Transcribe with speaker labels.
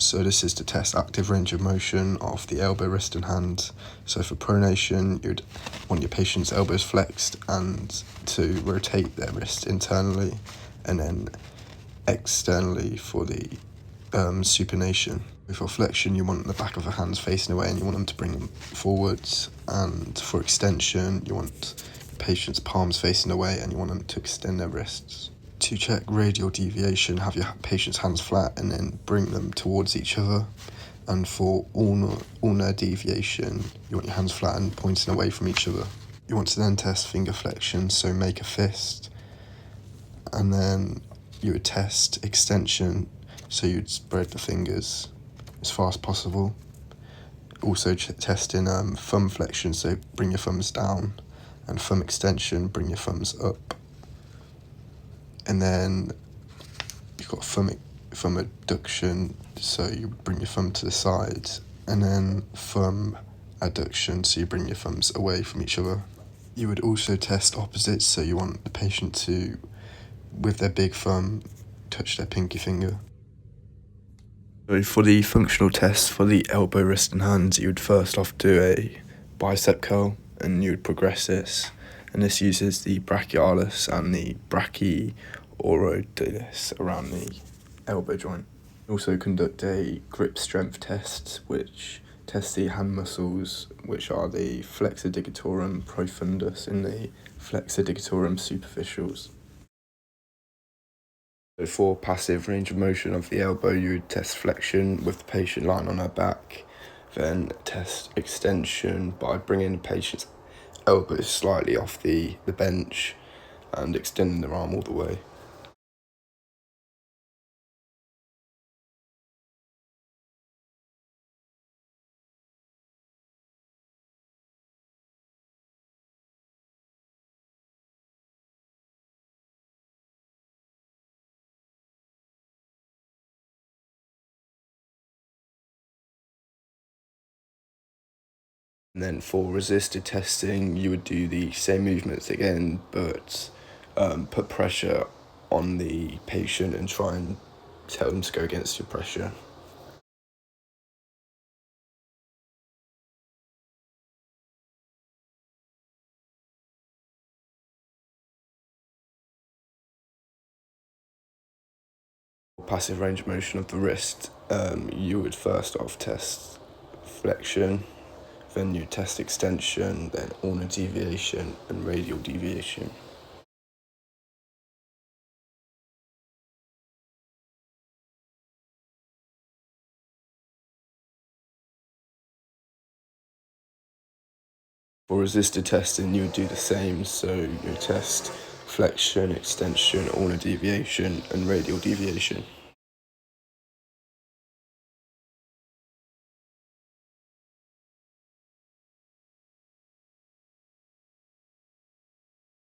Speaker 1: So this is to test active range of motion of the elbow, wrist and hand. So for pronation, you'd want your patient's elbows flexed and to rotate their wrist internally, and then externally for the supination. For flexion, you want the back of the hands facing away and you want them to bring them forwards. And for extension, you want the patient's palms facing away and you want them to extend their wrists. To check radial deviation, have your patient's hands flat and then bring them towards each other. And for ulnar deviation, you want your hands flat and pointing away from each other. You want to then test finger flexion, so make a fist. And then you would test extension, so you'd spread the fingers as far as possible. Also testing thumb flexion, so bring your thumbs down, and thumb extension, bring your thumbs up. And then you've got thumb adduction, so you bring your thumb to the side, and then thumb adduction, so you bring your thumbs away from each other. You would also test opposites, so you want the patient to, with their big thumb, touch their pinky finger. So for the functional test for the elbow, wrist and hands, you would first off do a bicep curl, and you would progress this. And this uses the brachialis and the brachioradialis around the elbow joint. Also conduct a grip strength test, which tests the hand muscles, which are the flexor digitorum profundus and the flexor digitorum superficials. So for passive range of motion of the elbow, you would test flexion with the patient lying on her back, then test extension by bringing the patient's elbows slightly off the bench and extending their arm all the way. And then for resisted testing, you would do the same movements again, but put pressure on the patient and try and tell them to go against your pressure. For passive range of motion of the wrist, you would first off test flexion, then you test extension, then ulnar deviation and radial deviation. For resisted testing, you would do the same, so you test flexion, extension, ulnar deviation and radial deviation.